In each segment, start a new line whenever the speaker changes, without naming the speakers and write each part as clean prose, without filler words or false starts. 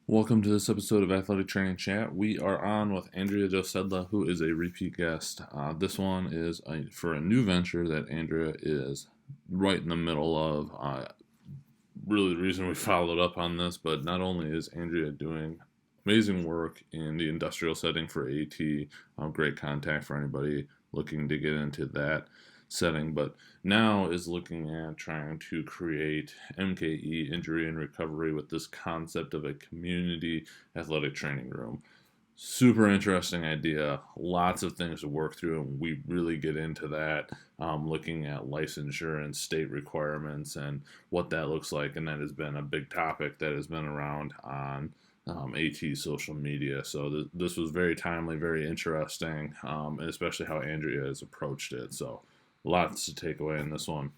Welcome to this episode of Athletic Training Chat. We are on with Andrea Dosedla, who is a repeat guest. This one is for a new venture that Andrea is right in the middle of. Really, the reason we followed up on this, but not only is Andrea doing amazing work in the industrial setting for AT, great contact for anybody looking to get into that setting, but now is looking at trying to create MKE Injury and Recovery with this concept of a community athletic training room. Super interesting idea. Lots of things to work through, and we really get into that, looking at licensure and state requirements and what that looks like. And that has been a big topic that has been around on AT social media. So this was very timely, very interesting, and especially how Andrea has approached it. So lots to take away in this one.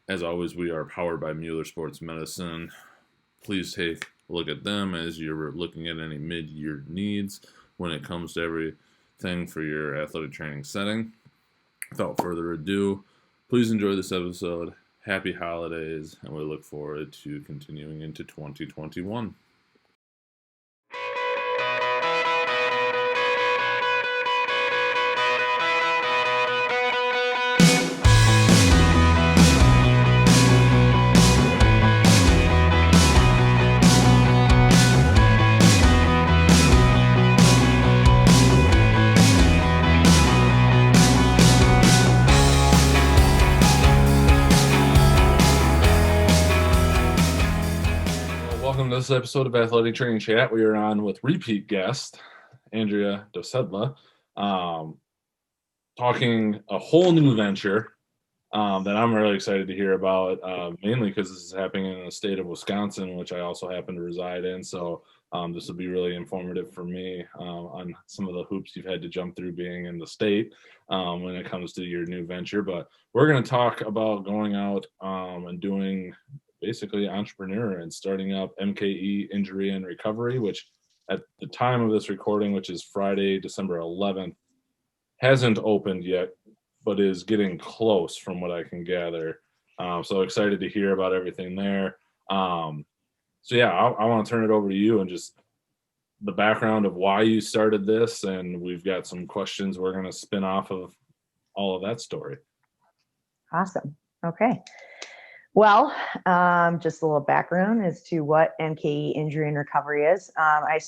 As always, we are powered by Mueller Sports Medicine. Please take a look at them as you're looking at any mid-year needs when it comes to everything for your athletic training setting. Without further ado, please enjoy this episode. Happy holidays, and we look forward to continuing into 2021. Welcome to this episode of Athletic Training Chat. We are on with repeat guest, Andrea Dosedla, talking a whole new venture that I'm really excited to hear about, mainly because this is happening in the state of Wisconsin, which I also happen to reside in. So this will be really informative for me on some of the hoops you've had to jump through being in the state when it comes to your new venture. But we're going to talk about going out and doing basically entrepreneur and starting up MKE Injury and Recovery, which at the time of this recording, which is Friday, December 11th, hasn't opened yet, but is getting close from what I can gather. So excited to hear about everything there. I want to turn it over to you and just the background of why you started this. And we've got some questions we're going to spin off of all of that story.
Awesome. Okay. Well, just a little background as to what MKE Injury and Recovery is. I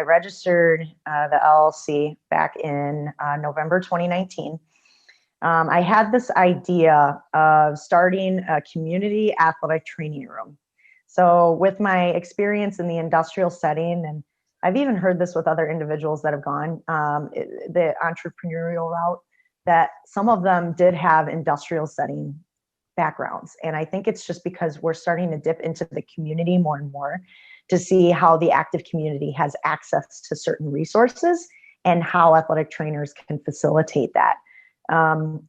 registered the LLC back in November 2019. I had this idea of starting a community athletic training room. So with my experience in the industrial setting, and I've even heard this with other individuals that have gone the entrepreneurial route, that some of them did have industrial setting backgrounds. And I think it's just because we're starting to dip into the community more and more to see how the active community has access to certain resources and how athletic trainers can facilitate that.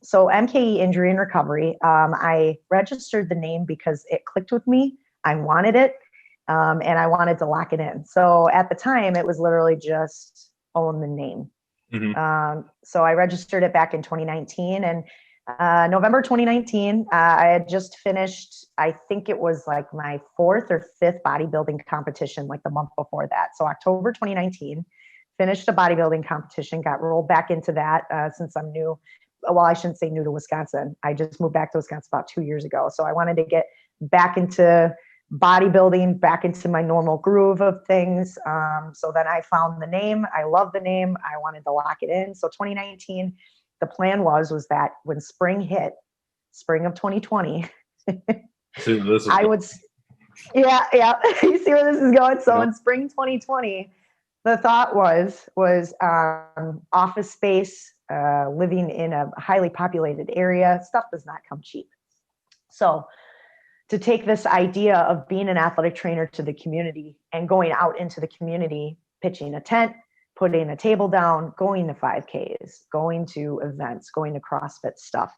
So MKE Injury and Recovery, I registered the name because it clicked with me. I wanted it, and I wanted to lock it in. So at the time, it was literally just own the name. Mm-hmm. So I registered it back in 2019, and November 2019, I had just finished, I think it was like my 4th or 5th bodybuilding competition, like the month before that. So October 2019, finished a bodybuilding competition, got rolled back into that since I'm new. Well, I shouldn't say new to Wisconsin. I just moved back to Wisconsin about 2 years ago. So I wanted to get back into bodybuilding, back into my normal groove of things. So then I found the name. I love the name. I wanted to lock it in. So 2019, the plan was that when spring hit, spring of 2020, I would, yeah. You see where this is going? So in spring 2020, the thought was office space, living in a highly populated area. Stuff does not come cheap. So to take this idea of being an athletic trainer to the community and going out into the community, pitching a tent, putting a table down, going to 5Ks, going to events, going to CrossFit stuff,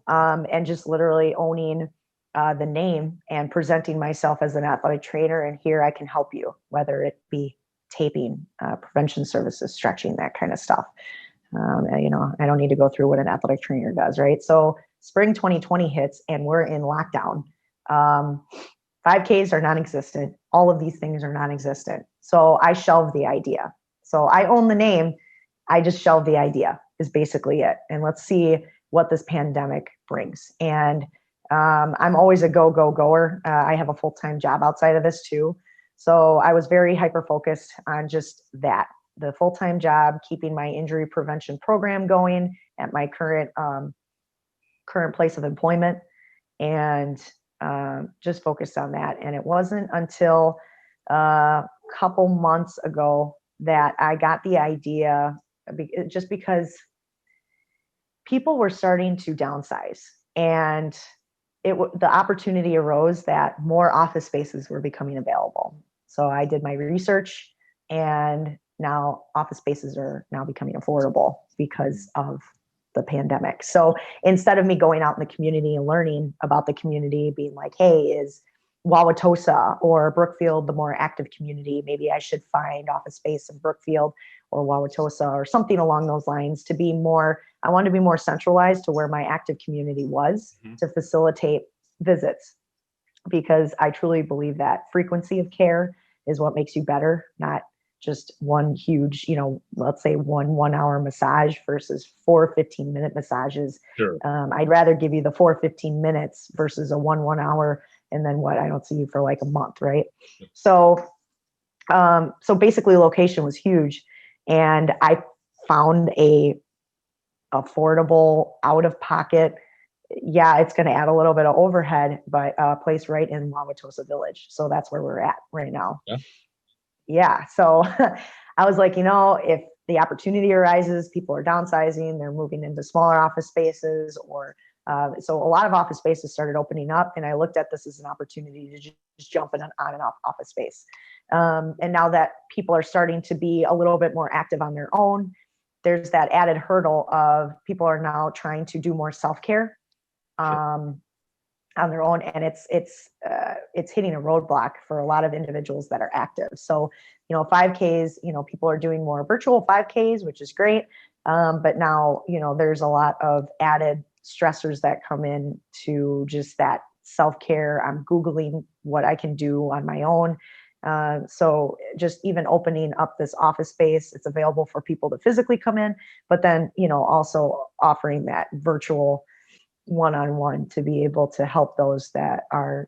and just literally owning the name and presenting myself as an athletic trainer. And here I can help you, whether it be taping, prevention services, stretching, that kind of stuff. I don't need to go through what an athletic trainer does, right? So spring 2020 hits and we're in lockdown. 5Ks are non-existent. All of these things are non-existent. So I shelved the idea. So I own the name. I just shelved the idea is basically it. And let's see what this pandemic brings. And I'm always a goer. I have a full-time job outside of this too. So I was very hyper-focused on just that, the full-time job, keeping my injury prevention program going at my current place of employment, and just focused on that. And it wasn't until a couple months ago that I got the idea, just because people were starting to downsize, and the opportunity arose that more office spaces were becoming available. So I did my research, and now office spaces are now becoming affordable because of the pandemic. So instead of me going out in the community and learning about the community, being like, hey, is Wauwatosa or Brookfield the more active community? Maybe I should find office space in Brookfield or Wauwatosa or something along those lines to be more, I wanted to be more centralized to where my active community was, to facilitate visits, because I truly believe that frequency of care is what makes you better, not just one huge, let's say one hour massage versus 4 15-minute massages.
Sure.
I'd rather give you the 4 15 minutes versus a 1 hour, and then I don't see you for like a month, right? So basically location was huge, and I found a affordable, out of pocket, it's going to add a little bit of overhead, but a place right in Wauwatosa Village. So that's where we're at right now. Yeah. So I was like, if the opportunity arises, people are downsizing, they're moving into smaller office spaces, or so a lot of office spaces started opening up, and I looked at this as an opportunity to just jump in on and off office space. And now that people are starting to be a little bit more active on their own, there's that added hurdle of people are now trying to do more self-care on their own, and it's hitting a roadblock for a lot of individuals that are active. So 5Ks, people are doing more virtual 5Ks, which is great, but now there's a lot of added stressors that come in to just that self-care. I'm Googling what I can do on my own. So just even opening up this office space, it's available for people to physically come in, but then also offering that virtual one-on-one to be able to help those that are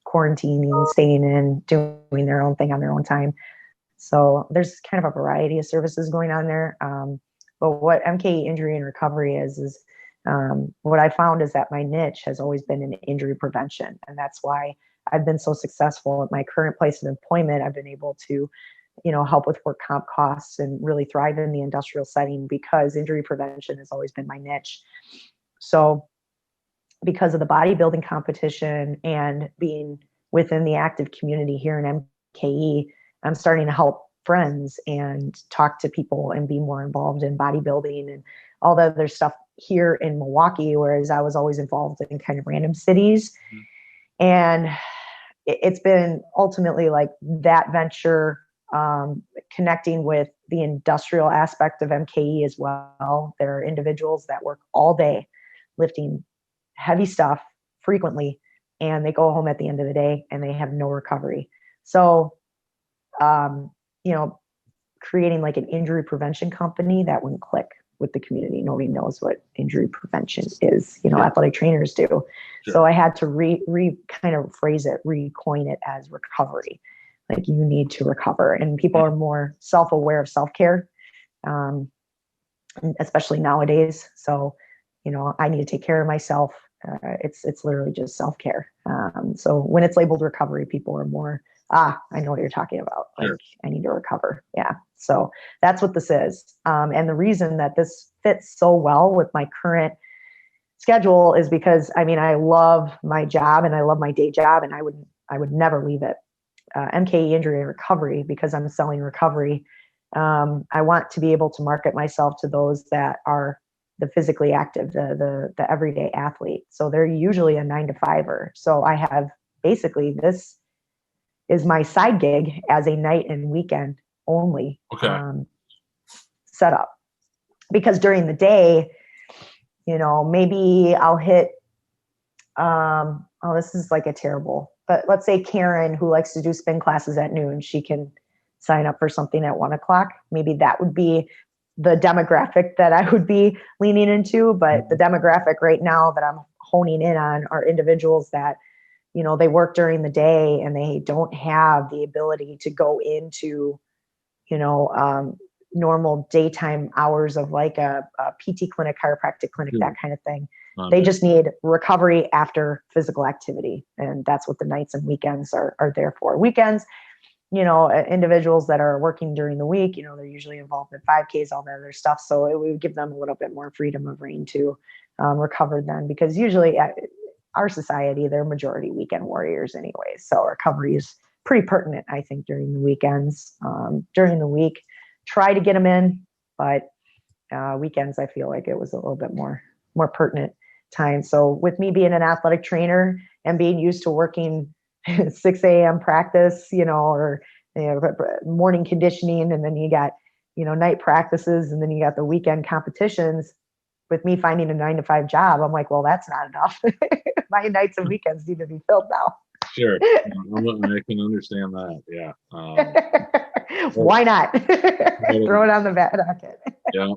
quarantining, staying in, doing their own thing on their own time. So there's kind of a variety of services going on there. But what MKE Injury and Recovery is what I found is that my niche has always been in injury prevention, and that's why I've been so successful at my current place of employment. I've been able to help with work comp costs and really thrive in the industrial setting, because injury prevention has always been my niche. So because of the bodybuilding competition and being within the active community here in MKE, I'm starting to help friends and talk to people and be more involved in bodybuilding and all the other stuff here in Milwaukee, whereas I was always involved in kind of random cities. And it's been ultimately like that venture, connecting with the industrial aspect of MKE as well. There are individuals that work all day lifting heavy stuff frequently, and they go home at the end of the day and they have no recovery. So, creating like an injury prevention company that wouldn't click with the community. Nobody knows what injury prevention is. Athletic trainers do. Sure. So I had to kind of phrase it, recoin it as recovery. Like, you need to recover, and people are more self-aware of self-care, especially nowadays. So, I need to take care of myself. It's literally just self-care. So when it's labeled recovery, people are more, I know what you're talking about. Like, sure. I need to recover. Yeah. So that's what this is. And the reason that this fits so well with my current schedule is because, I love my job and I love my day job, and I would never leave it. MKE Injury Recovery, because I'm selling recovery. I want to be able to market myself to those that are the physically active, the everyday athlete. So they're usually a 9-to-5er. So I have basically, this is my side gig as a night and weekend only setup. Because during the day, maybe I'll hit oh, this is like a terrible, but let's say Karen, who likes to do spin classes at noon, she can sign up for something at 1 o'clock. Maybe that would be the demographic that I would be leaning into. But the demographic right now that I'm honing in on are individuals that, they work during the day and they don't have the ability to go into, you know, um, normal daytime hours of like a PT clinic, chiropractic clinic, that kind of thing. They just need recovery after physical activity. And that's what the nights and weekends are there for. Weekends, individuals that are working during the week, they're usually involved in 5Ks, all that other stuff. So it would give them a little bit more freedom of reign to recover then, because usually our society, they're majority weekend warriors anyway. So recovery is pretty pertinent, I think, during the weekends. During the week, try to get them in, but weekends, I feel like it was a little bit more pertinent time. So with me being an athletic trainer and being used to working 6 a.m. practice, or morning conditioning, and then you got, night practices, and then you got the weekend competitions. With me finding a 9-to-5 job, I'm like, well, that's not enough. My nights and weekends need to be filled now.
Sure. I can understand that. Yeah.
Why not? Throw it on the back bucket.
Yeah.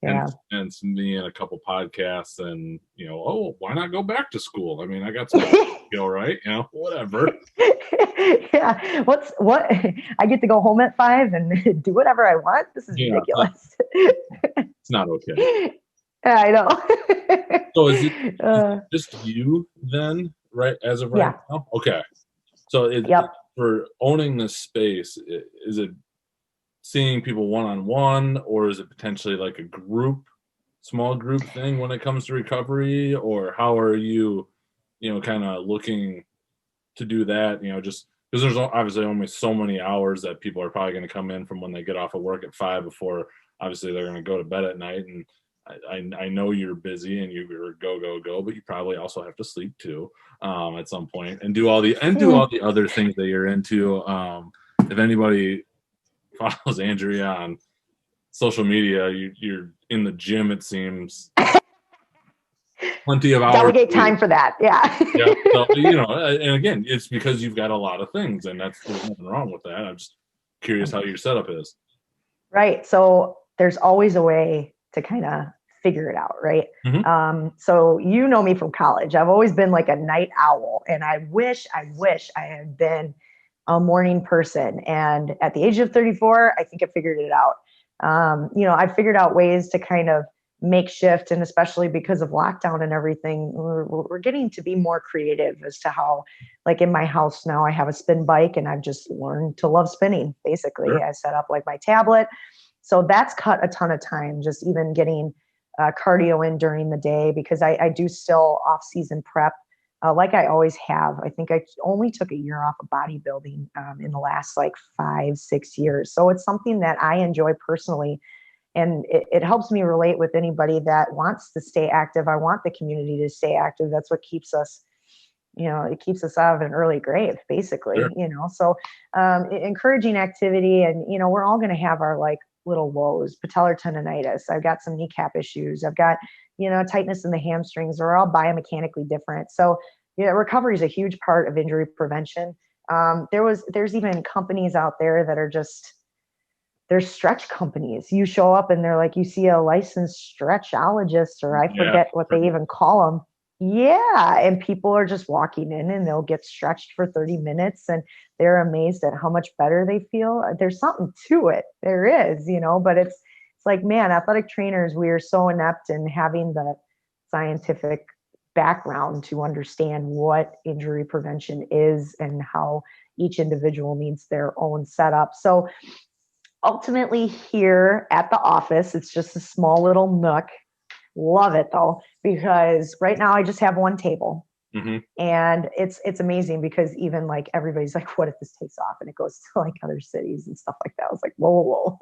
Yeah.
And me and a couple podcasts, and why not go back to school? I mean, I got some skill, right? Whatever.
Yeah. What? I get to go home at 5 and do whatever I want. This is ridiculous.
It's not okay.
Yeah, I know.
So is it just you then, right? As of right now? Okay. So for owning this space, is it seeing people one-on-one, or is it potentially like a small group thing when it comes to recovery? Or how are you, kind of looking to do that, just because there's obviously only so many hours that people are probably going to come in from when they get off of work at 5 before obviously they're going to go to bed at night. And I know you're busy and you're go, but you probably also have to sleep too at some point, and do all the other things that you're into. If anybody follows Andrea on social media, you're in the gym, it seems. Plenty of hours.
Delegate time for that. Yeah.
Yeah. So, and again, it's because you've got a lot of things, and there's nothing wrong with that. I'm just curious how your setup is.
Right. So there's always a way to kind of figure it out. Right.
Mm-hmm.
So you know me from college. I've always been like a night owl, and I wish I had been a morning person. And at the age of 34, I think I figured it out. I figured out ways to kind of makeshift, and especially because of lockdown and everything, we're getting to be more creative as to how, like in my house now, I have a spin bike, and I've just learned to love spinning. Basically, sure. I set up like my tablet. So that's cut a ton of time, just even getting cardio in during the day, because I do still off-season prep like I always have. I think I only took a year off of bodybuilding in the last like 5-6 years. So it's something that I enjoy personally. And it helps me relate with anybody that wants to stay active. I want the community to stay active. That's what keeps us, it keeps us out of an early grave, basically,
Sure.
So encouraging activity. And, we're all going to have our like little woes, patellar tendonitis. I've got some kneecap issues. I've got, tightness in the hamstrings. They're all biomechanically different. So recovery is a huge part of injury prevention. There's even companies out there that are just, they're stretch companies. You show up and they're like, you see a licensed stretchologist, or I forget what they even call them. Yeah. And people are just walking in and they'll get stretched for 30 minutes and they're amazed at how much better they feel. There's something to it. There is, but it's like, man, athletic trainers, we are so inept in having the scientific background to understand what injury prevention is and how each individual needs their own setup. So ultimately here at the office, it's just a small little nook. Love it though, because right now I just have one table.
Mm-hmm.
And it's amazing because even like everybody's like, what if this takes off and it goes to like other cities and stuff like that? I was like, whoa.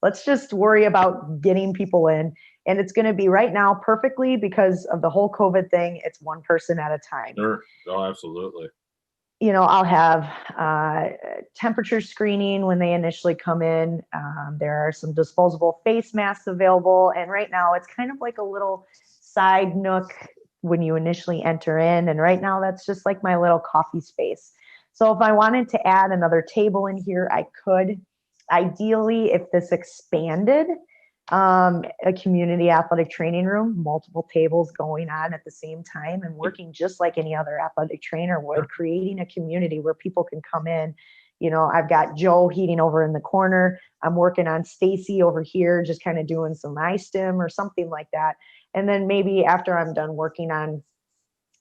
Let's just worry about getting people in. And it's going to be right now perfectly because of the whole COVID thing. It's one person at a time.
Sure. Oh, absolutely.
I'll have temperature screening when they initially come in. There are some disposable face masks available. And right now it's kind of like a little side nook when you initially enter in. And right now that's just like my little coffee space. So if I wanted to add another table in here, I could. Ideally, if this expanded, a community athletic training room, multiple tables going on at the same time and working just like any other athletic trainer would, creating a community where people can come in. You know, I've got Joe heating over in the corner. I'm working on Stacy over here, just kind of doing some iStim or something like that. And then maybe after I'm done working on,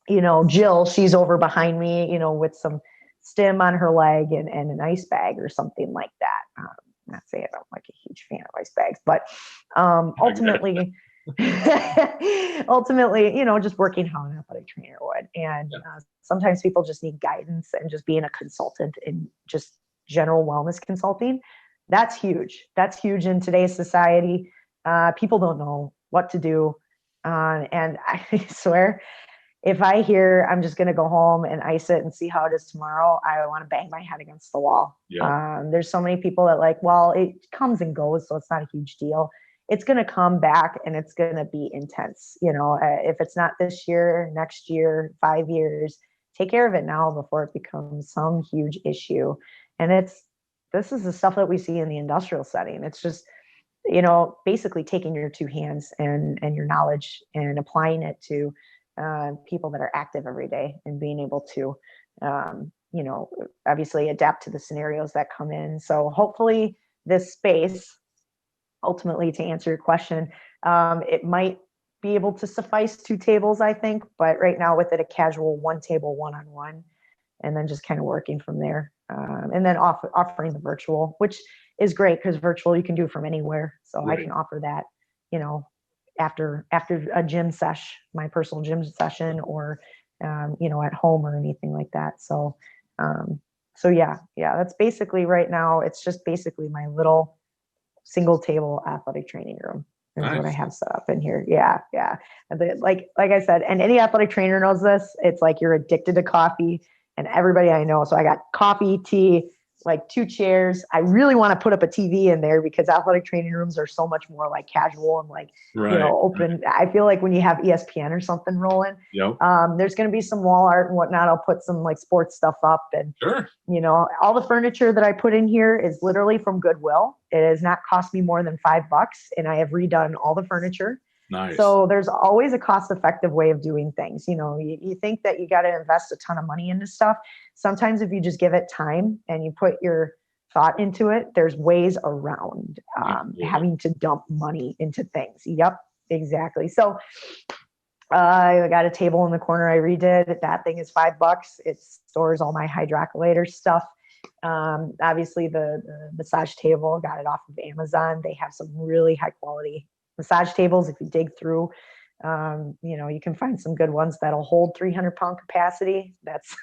you know, Jill, she's over behind me, you know, with some stim on her leg and an ice bag or something like that. Not saying I'm like a huge fan of ice bags, but ultimately, ultimately, you know, just working how an athletic trainer would. And sometimes people just need guidance, and just being a consultant in just general wellness consulting. That's huge. That's huge in today's society. People don't know what to do. And I swear, if I hear I'm just going to go home and ice it and see how it is tomorrow, I want to bang my head against the wall. There's so many people that like, well, it comes and goes, so it's not a huge deal. It's going to come back and it's going to be intense. You know, if it's not this year, next year, 5 years, take care of it now before it becomes some huge issue. And this is the stuff that we see in the industrial setting. It's just, you know, basically taking your two hands and your knowledge and applying it to people that are active every day, and being able to, you know, obviously adapt to the scenarios that come in. So hopefully this space, ultimately to answer your question, it might be able to suffice 2 tables, I think, but right now with it, a casual 1 table, one-on-one, and then just kind of working from there. And then offering the virtual, which is great because virtual you can do from anywhere. So I can offer that, you know, after a gym sesh, my personal gym session, or you know, at home or anything like that. So yeah, that's basically right now. It's just basically my little single table athletic training room is what I have set up in here. Yeah. And like I said, and any athletic trainer knows this. It's like you're addicted to coffee, and everybody I know. So I got coffee, tea, like 2 chairs. I really want to put up a TV in there because athletic training rooms are so much more like casual and like, you know, open. I feel like when you have ESPN or something rolling, there's going to be some wall art and whatnot. I'll put some like sports stuff up, and, you know, all the furniture that I put in here is literally from Goodwill. It has not cost me more than $5, and I have redone all the furniture.
Nice.
So there's always a cost-effective way of doing things. You know, you think that you got to invest a ton of money into stuff. Sometimes if you just give it time and you put your thought into it, there's ways around having to dump money into things. Yep, exactly. So I got a table in the corner I redid. That thing is $5. It stores all my hydrocollator stuff. Obviously the massage table, got it off of Amazon. They have some really high quality massage tables. If you dig through, you know, you can find some good ones that'll hold 300-pound capacity. That's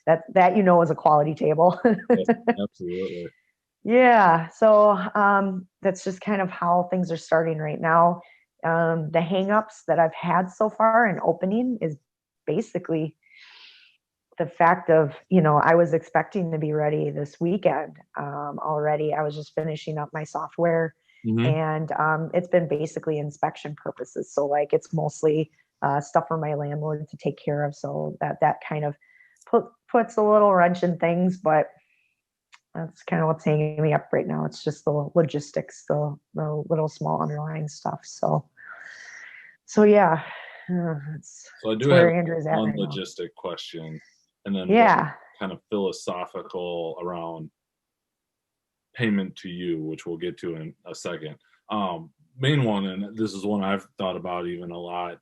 that you know is a quality table.
Absolutely.
Yeah. So that's just kind of how things are starting right now. The hangups that I've had so far in opening is basically the fact of, you know, I was expecting to be ready this weekend already. I was just finishing up my software. And it's been basically inspection purposes. So like it's mostly stuff for my landlord to take care of. So that kind of puts a little wrench in things, but that's kind of what's hanging me up right now. It's just the logistics, the little small underlying stuff. So yeah.
So I do have one logistic question, and then kind of philosophical around payment to you, which we'll get to in a second. Main one, and this is one I've thought about even a lot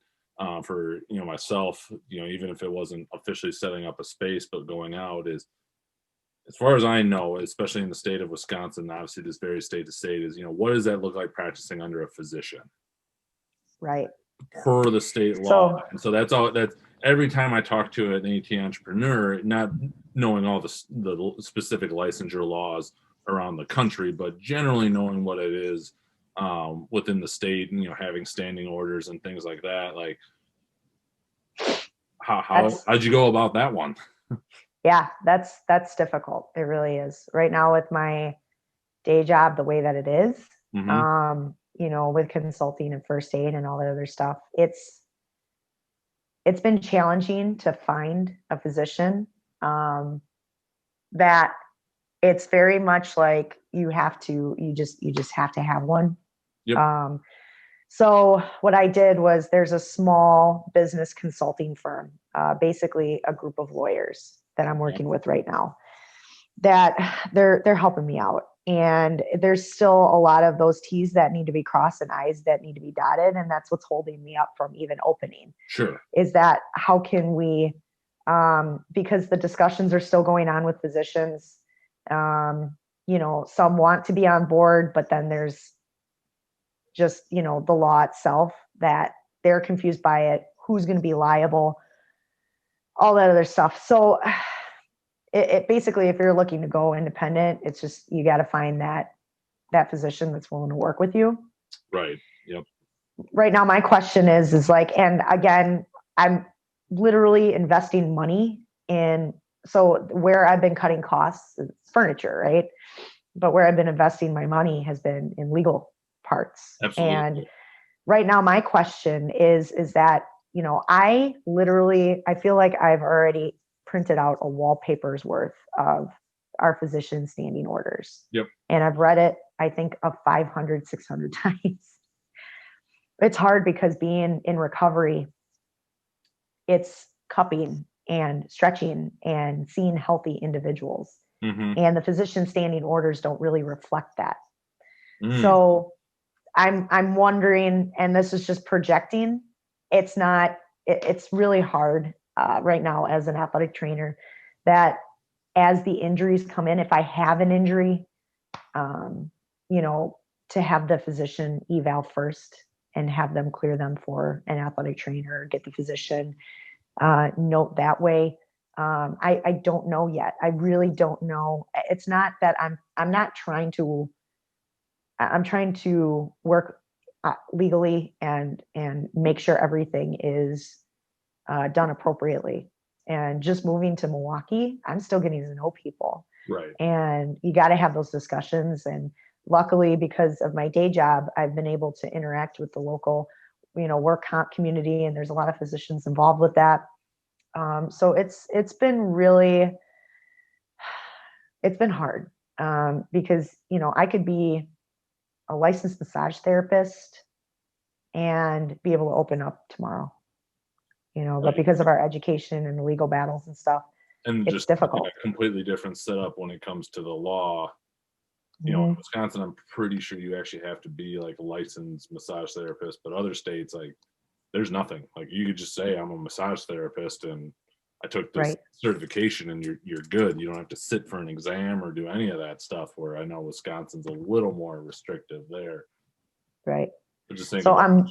for, you know, myself, you know, even if it wasn't officially setting up a space, but going out, is, as far as I know, especially in the state of Wisconsin, obviously this varies state to state, is, you know, what does that look like practicing under a physician?
Right.
Per the state law. And so that's all. That's every time I talk to an AT entrepreneur, not knowing all the specific licensure laws around the country, but generally knowing what it is within the state, and, you know, having standing orders and things like that. Like, how'd you go about that one?
Yeah, that's difficult. It really is. Right now with my day job, the way that it is, you know, with consulting and first aid and all that other stuff, it's been challenging to find a physician that it's very much like you just have to have one.
Yep.
So what I did was there's a small business consulting firm, basically a group of lawyers that I'm working with right now, that they're helping me out. And there's still a lot of those T's that need to be crossed and I's that need to be dotted. And that's what's holding me up from even opening.
Sure.
Is that how can we, because the discussions are still going on with physicians, some want to be on board, but then there's just, the law itself that they're confused by it, who's going to be liable, all that other stuff. So it basically, if you're looking to go independent, it's just, you got to find that physician that's willing to work with you.
Right. Yep.
Right now, my question is like, and again, I'm literally investing money in, so where I've been cutting costs, it's furniture, right? But where I've been investing my money has been in legal parts.
Absolutely.
And right now, my question is that, I feel like I've already printed out a wallpaper's worth of our physician standing orders.
Yep.
And I've read it, I think, 500, 600 times. It's hard because being in recovery, it's cupping and stretching and seeing healthy individuals.
Mm-hmm.
And the physician standing orders don't really reflect that. So I'm wondering, and this is just projecting, it's really hard right now as an athletic trainer, that as the injuries come in, if I have an injury, to have the physician eval first and have them clear them for an athletic trainer, get the physician note that way. I don't know yet. I really don't know. It's not that I'm not trying to, I'm trying to work legally and make sure everything is done appropriately. And just moving to Milwaukee, I'm still getting to know people.
Right.
And you got to have those discussions. And luckily, because of my day job, I've been able to interact with the local, work comp community, and there's a lot of physicians involved with that. So it's been hard because, I could be a licensed massage therapist and be able to open up tomorrow, but because of our education and the legal battles and stuff,
and
it's
just
difficult.
a completely different setup when it comes to the law. In Wisconsin, I'm pretty sure you actually have to be like a licensed massage therapist, but other states, like, there's nothing. Like, you could just say I'm a massage therapist and I took this certification, and you're good. You don't have to sit for an exam or do any of that stuff, where I know Wisconsin's a little more restrictive there.
Right.
But just think
so
about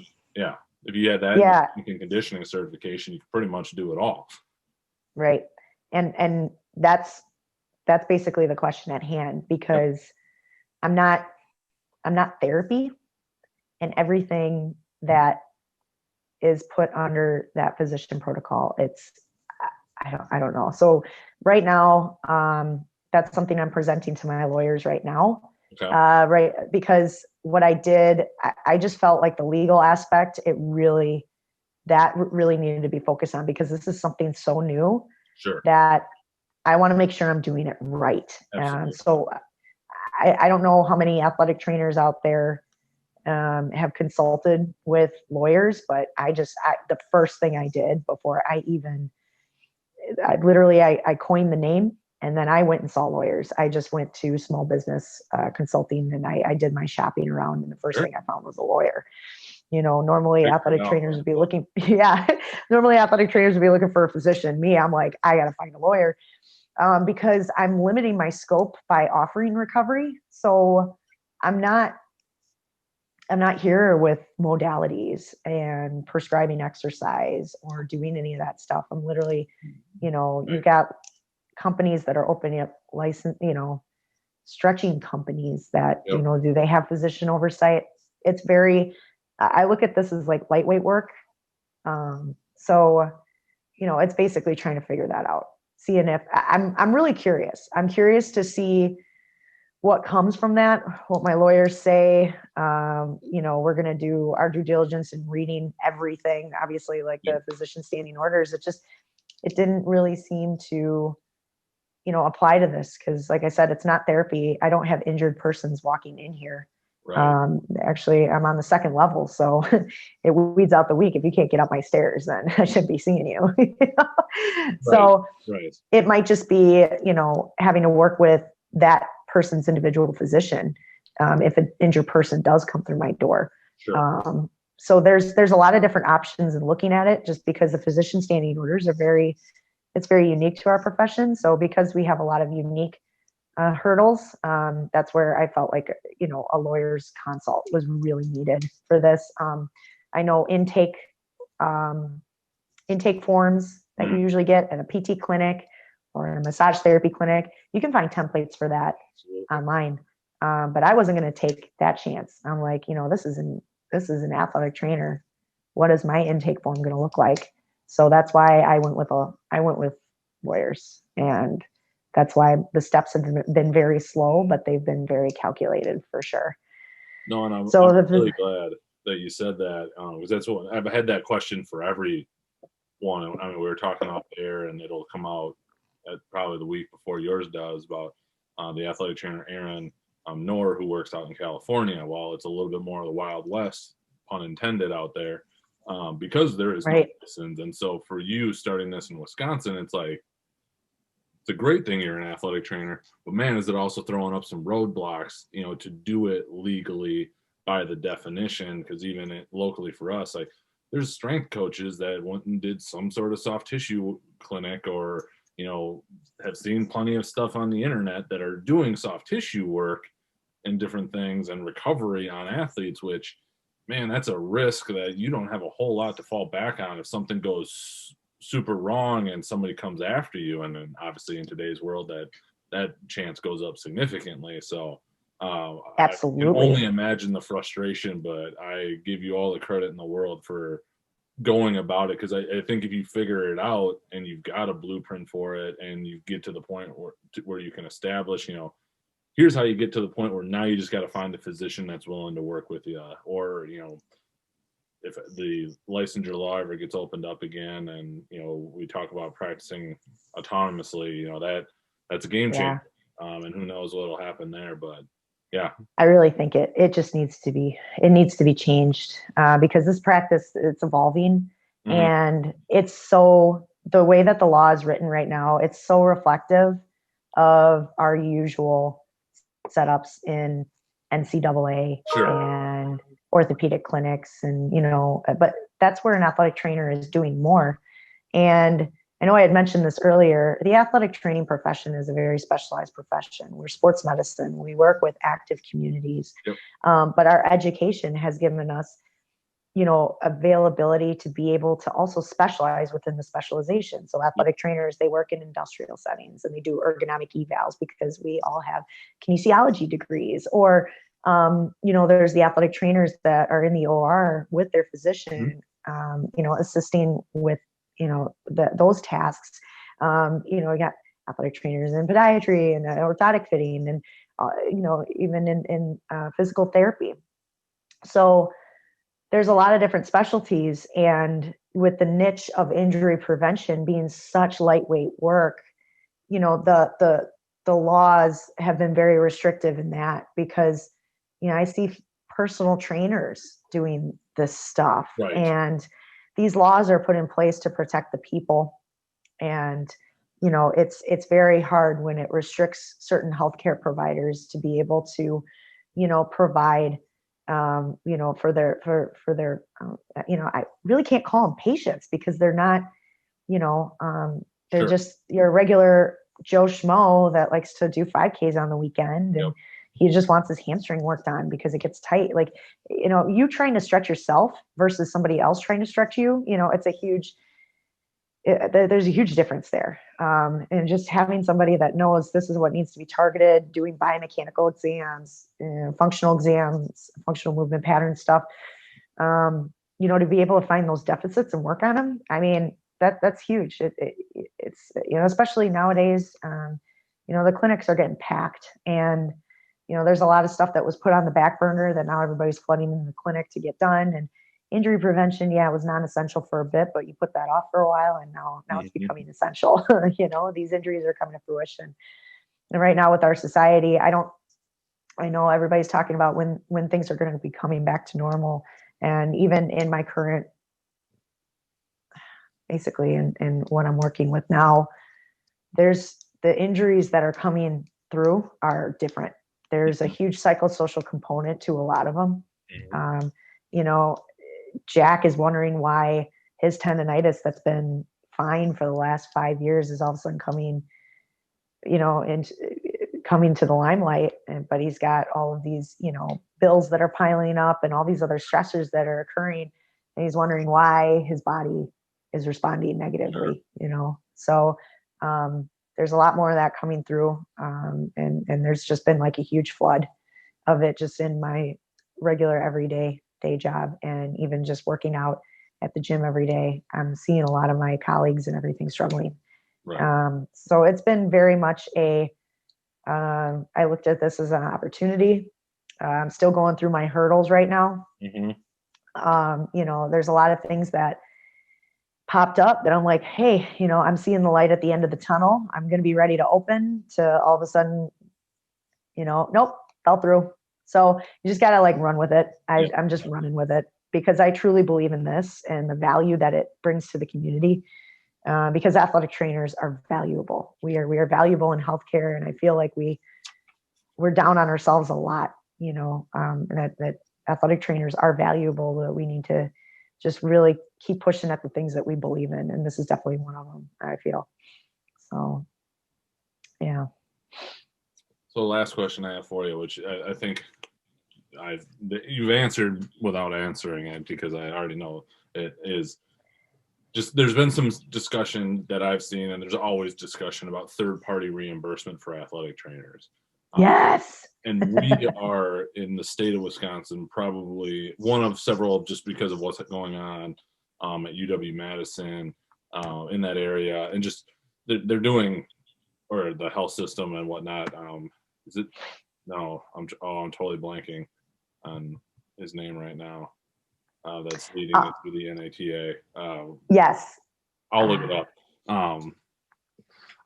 if you had that strength and conditioning certification, you could pretty much do it all.
Right. And that's basically the question at hand, because I'm not therapy, and everything that is put under that physician protocol, I don't know. So right now, that's something I'm presenting to my lawyers right now.
Okay.
Right. Because what I did, I just felt like the legal aspect, really needed to be focused on, because this is something so new.
Sure.
That I want to make sure I'm doing it right. So I don't know how many athletic trainers out there have consulted with lawyers, but the first thing I did before I coined the name, and then I went and saw lawyers. I just went to small business consulting, and I did my shopping around, and the first thing I found was a lawyer. Normally athletic trainers would be looking, normally athletic trainers would be looking for a physician. Me, I'm like, I got to find a lawyer, because I'm limiting my scope by offering recovery. So I'm not here with modalities and prescribing exercise or doing any of that stuff. I'm literally, you've got companies that are opening up license, stretching companies that, do they have physician oversight? It's I look at this as like lightweight work. So, it's basically trying to figure that out. Seeing if I'm really curious. I'm curious to see what comes from that, what my lawyers say, we're going to do our due diligence in reading everything, obviously, like the physician standing orders. It didn't really seem to, apply to this. Cause like I said, it's not therapy. I don't have injured persons walking in here.
Right.
Actually, I'm on the second level, so it weeds out the weak. If you can't get up my stairs, then I shouldn't be seeing you. So
Right.
it might just be, having to work with that person's individual physician, if an injured person does come through my door.
Sure.
So there's a lot of different options in looking at it, just because the physician standing orders it's very unique to our profession. So because we have a lot of unique hurdles, that's where I felt like, a lawyer's consult was really needed for this. I know intake forms that you usually get at a PT clinic or in a massage therapy clinic, you can find templates for that online. But I wasn't going to take that chance. I'm like, this is an athletic trainer. What is my intake form going to look like? So that's why I went with lawyers, and that's why the steps have been very slow, but they've been very calculated for sure.
No, and I'm really glad that you said that, because that's what I've had that question for everyone. I mean, we were talking off air, and it'll come out at probably the week before yours does, about the athletic trainer Aaron Knorr, who works out in California. While it's a little bit more of the Wild West, pun intended, out there, because there is no license. And so for you starting this in Wisconsin, it's like, it's a great thing you're an athletic trainer, but man, is it also throwing up some roadblocks, to do it legally by the definition. Because even locally for us, like, there's strength coaches that went and did some sort of soft tissue clinic, or have seen plenty of stuff on the internet that are doing soft tissue work and different things and recovery on athletes, which, man, that's a risk that you don't have a whole lot to fall back on if something goes super wrong and somebody comes after you. And then obviously in today's world, that chance goes up significantly. So
absolutely,
I can only imagine the frustration, but I give you all the credit in the world for going about it. Because I think if you figure it out and you've got a blueprint for it, and you get to the point where you can establish, here's how you get to the point where now you just got to find a physician that's willing to work with you, or if the licensure law ever gets opened up again, and we talk about practicing autonomously, that's a game changer. And who knows what'll happen there. But yeah,
I really think it just needs to be changed, because this practice, it's evolving, and it's so, the way that the law is written right now, it's so reflective of our usual setups in NCAA and orthopedic clinics, and but that's where an athletic trainer is doing more. And I know I had mentioned this earlier, the athletic training profession is a very specialized profession. We're sports medicine. We work with active communities. But our education has given us, availability to be able to also specialize within the specialization. So athletic trainers, they work in industrial settings and they do ergonomic evals because we all have kinesiology degrees. Or, there's the athletic trainers that are in the OR with their physician, assisting with, those tasks. We got athletic trainers in podiatry and orthotic fitting, and, even in physical therapy. So there's a lot of different specialties, and with the niche of injury prevention being such lightweight work, the laws have been very restrictive in that, because, I see personal trainers doing this stuff, and these laws are put in place to protect the people. And, it's very hard when it restricts certain healthcare providers to be able to, provide, for their, I really can't call them patients, because they're not, they're just your regular Joe Schmo that likes to do 5Ks on the weekend, and he just wants his hamstring worked on because it gets tight. Like, you trying to stretch yourself versus somebody else trying to stretch you, there's a huge difference there. And just having somebody that knows this is what needs to be targeted, doing biomechanical exams, functional exams, functional movement pattern stuff, to be able to find those deficits and work on them. I mean, that's huge. It's, especially nowadays, the clinics are getting packed, and, there's a lot of stuff that was put on the back burner that now everybody's flooding in the clinic to get done. And injury prevention, yeah, was non-essential for a bit, but you put that off for a while, and now it's becoming essential. These injuries are coming to fruition. And right now with our society, I know everybody's talking about when things are going to be coming back to normal. And even in my current, basically in what I'm working with now, there's the injuries that are coming through are different. There's a huge psychosocial component to a lot of them. Jack is wondering why his tendonitis that's been fine for the last 5 years is all of a sudden coming to the limelight. But he's got all of these, bills that are piling up and all these other stressors that are occurring. And he's wondering why his body is responding negatively, So there's a lot more of that coming through. And there's just been like a huge flood of it just in my regular everyday day job. And even just working out at the gym every day, I'm seeing a lot of my colleagues and everything struggling. Right. So it's been very much I looked at this as an opportunity. I'm still going through my hurdles right now. There's a lot of things that popped up that I'm like, hey, I'm seeing the light at the end of the tunnel. I'm going to be ready to open, to all of a sudden, nope, fell through. So you just got to like run with it. I'm just running with it because I truly believe in this and the value that it brings to the community. Because athletic trainers are valuable. We are valuable in healthcare, and I feel like we're down on ourselves a lot. That athletic trainers are valuable. That we need to just really keep pushing at the things that we believe in, and this is definitely one of them. I feel so. Yeah.
So, last question I have for you, which I think you've answered without answering it because I already know it is. Just there's been some discussion that I've seen, and there's always discussion about third-party reimbursement for athletic trainers.
Yes.
And we are in the state of Wisconsin, probably one of several, just because of what's going on at UW-Madison in that area, and just they're doing, or the health system and whatnot. Is it? No, I'm totally blanking on his name right now. That's leading it to the NATA.
Yes.
I'll look it up. I'm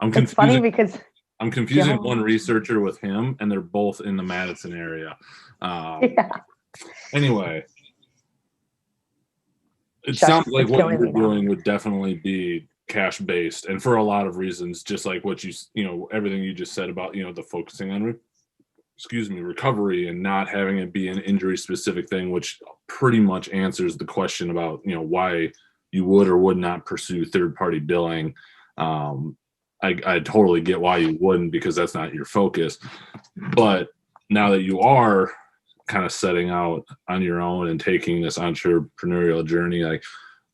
confusing,
it's funny because
I'm confusing one researcher with him, and they're both in the Madison area. Anyway, it sounds like what you're doing would definitely be cash based, and for a lot of reasons, just like what everything you just said about the focusing on recovery and not having it be an injury specific thing, which pretty much answers the question about, why you would or would not pursue third party billing. I totally get why you wouldn't, because that's not your focus. But now that you are kind of setting out on your own and taking this entrepreneurial journey, like,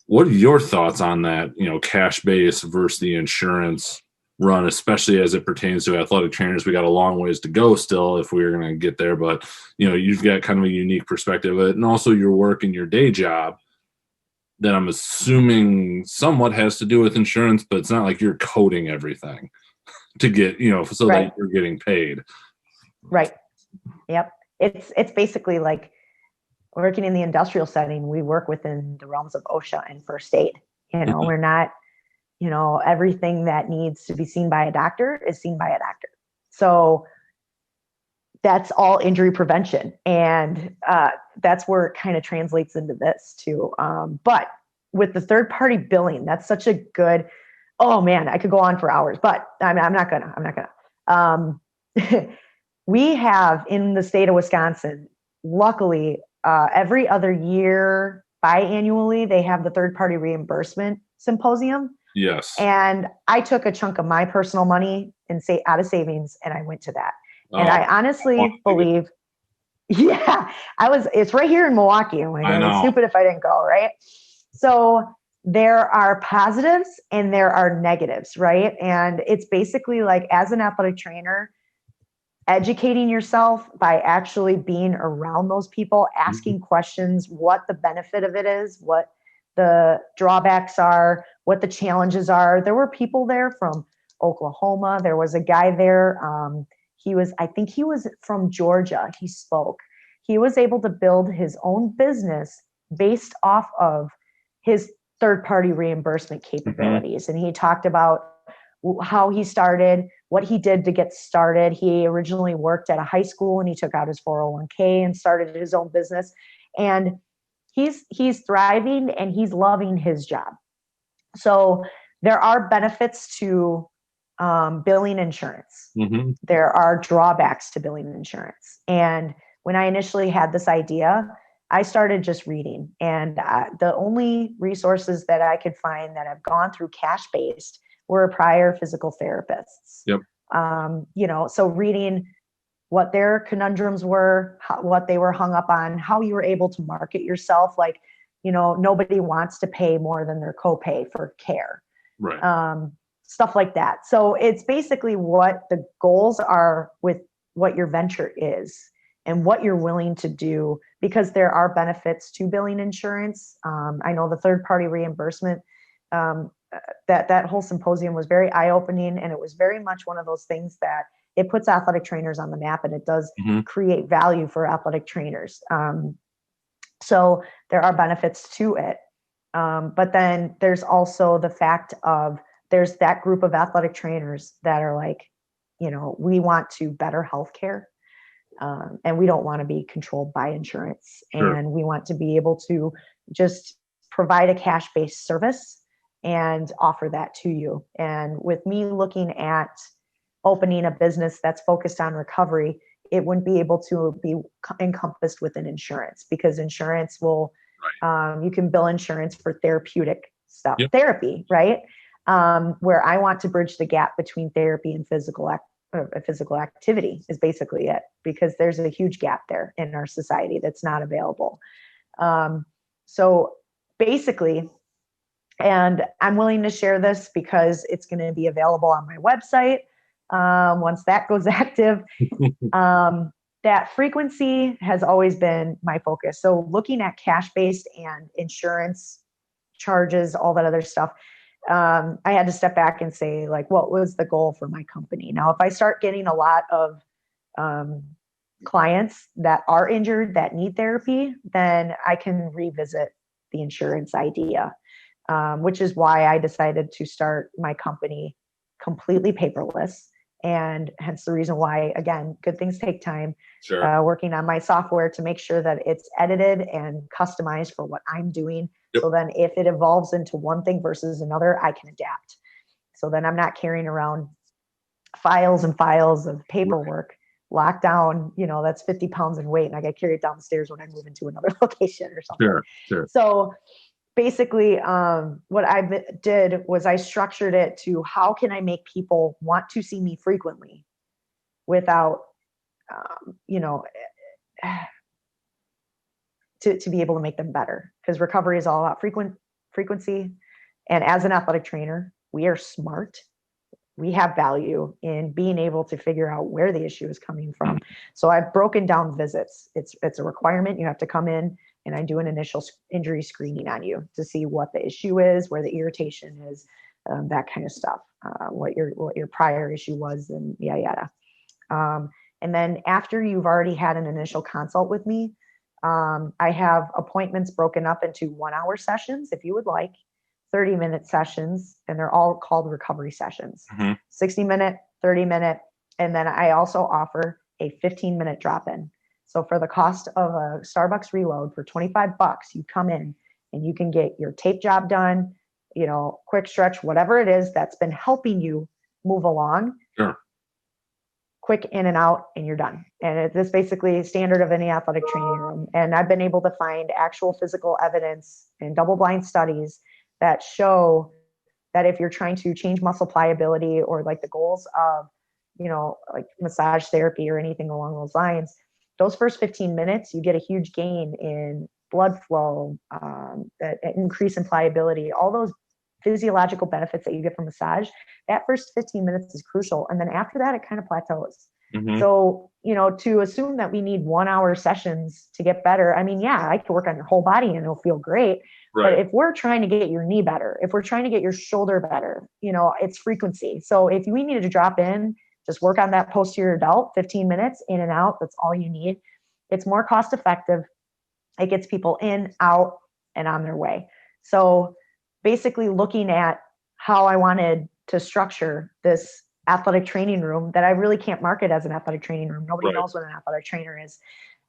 what are your thoughts on that, cash based versus the insurance run, especially as it pertains to athletic trainers? We got a long ways to go still if we're going to get there, but you've got kind of a unique perspective of it, and also your work in your day job that I'm assuming somewhat has to do with insurance, but it's not like you're coding everything to get, so right. that you're getting paid.
Right. Yep. It's basically like working in the industrial setting. We work within the realms of OSHA and first aid. We're not, everything that needs to be seen by a doctor is seen by a doctor. So that's all injury prevention. And that's where it kind of translates into this too. But with the third party billing, that's such a good, oh man, I could go on for hours, but I'm not gonna. We have in the state of Wisconsin, luckily, every other year, biannually, they have the third party reimbursement symposium.
Yes.
And I took a chunk of my personal money and out of savings, and I went to that. And I honestly believe, it's right here in Milwaukee. I'm like, it's stupid if I didn't go, right? So there are positives and there are negatives, right? And it's basically like, as an athletic trainer, educating yourself by actually being around those people, asking questions, what the benefit of it is, what the drawbacks are, what the challenges are. There were people there from Oklahoma. There was a guy there. I think he was from Georgia. He spoke. He was able to build his own business based off of his third-party reimbursement capabilities. And he talked about how he started, what he did to get started. He originally worked at a high school and he took out his 401k and started his own business. And he's thriving and he's loving his job. So there are benefits to billing insurance.
Mm-hmm.
There are drawbacks to billing insurance. And when I initially had this idea, I started just reading. And the only resources that I could find that have gone through cash-based were prior physical therapists.
Yep.
So reading what their conundrums were, what they were hung up on, how you were able to market yourself. Like, nobody wants to pay more than their copay for care.
Right.
Stuff like that. So it's basically what the goals are with what your venture is and what you're willing to do, because there are benefits to billing insurance. I know the third-party reimbursement, that whole symposium was very eye-opening, and it was very much one of those things that it puts athletic trainers on the map, and it does create value for athletic trainers. So there are benefits to it. But then there's also the fact of there's that group of athletic trainers that are like, we want to better healthcare. And we don't want to be controlled by insurance.
Sure.
And we want to be able to just provide a cash-based service and offer that to you. And with me looking at opening a business that's focused on recovery, it wouldn't be able to be encompassed within insurance, because insurance will, you can bill insurance for therapeutic stuff, therapy, right? Where I want to bridge the gap between therapy and physical activity is basically it, because there's a huge gap there in our society that's not available. So basically, and I'm willing to share this because it's going to be available on my website once that goes active. That frequency has always been my focus. So looking at cash-based and insurance charges, all that other stuff, I had to step back and say, like, what was the goal for my company? Now, if I start getting a lot of clients that are injured, that need therapy, then I can revisit the insurance idea, which is why I decided to start my company completely paperless. And hence the reason why, again, good things take time.
Sure.
Working on my software to make sure that it's edited and customized for what I'm doing. Yep. So then if it evolves into one thing versus another, I can adapt. So then I'm not carrying around files and files of paperwork locked down, that's 50 pounds in weight, and I got carried down the stairs when I move into another location or something.
Sure.
So basically, what I did was I structured it to how can I make people want to see me frequently without, to be able to make them better, because recovery is all about frequency. And as an athletic trainer, we are smart. We have value in being able to figure out where the issue is coming from. So I've broken down visits. It's a requirement. You have to come in and I do an initial injury screening on you to see what the issue is, where the irritation is, that kind of stuff, what your prior issue was, and yada, yada. And then after you've already had an initial consult with me, I have appointments broken up into 1-hour sessions, if you would like, 30-minute sessions, and they're all called recovery sessions, 60-minute, 30-minute. And then I also offer a 15-minute drop-in. So for the cost of a Starbucks reload for $25, you come in and you can get your tape job done, quick stretch, whatever it is that's been helping you move along.
Sure.
Quick in and out, and you're done. And it's basically standard of any athletic training room. And I've been able to find actual physical evidence and double-blind studies that show that if you're trying to change muscle pliability or like the goals of, like massage therapy or anything along those lines, those first 15 minutes, you get a huge gain in blood flow, that increase in pliability, all those physiological benefits that you get from massage. That first 15 minutes is crucial. And then after that, it kind of plateaus. So, to assume that we need 1-hour sessions to get better. I mean, yeah, I can work on your whole body and it'll feel great. Right. But if we're trying to get your knee better, if we're trying to get your shoulder better, it's frequency. So if we needed to drop in Just work on that posterior delt, 15 minutes in and out. That's all you need. It's more cost effective. It gets people in, out, and on their way. So basically looking at how I wanted to structure this athletic training room that I really can't market as an athletic training room. Nobody knows what an athletic trainer is.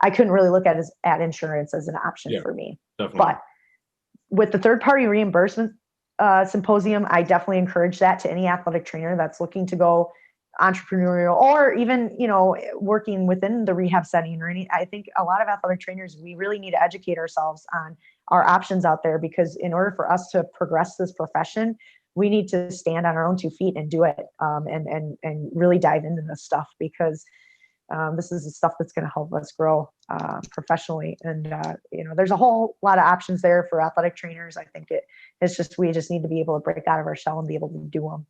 I couldn't really look at insurance as an option for me.
Definitely.
But with the third-party reimbursement symposium, I definitely encourage that to any athletic trainer that's looking to go entrepreneurial, or even, working within the rehab setting or any. I think a lot of athletic trainers, we really need to educate ourselves on our options out there, because in order for us to progress this profession, we need to stand on our own 2 feet and do it, and really dive into this stuff, because this is the stuff that's going to help us grow professionally. And there's a whole lot of options there for athletic trainers. I think we just need to be able to break out of our shell and be able to do them.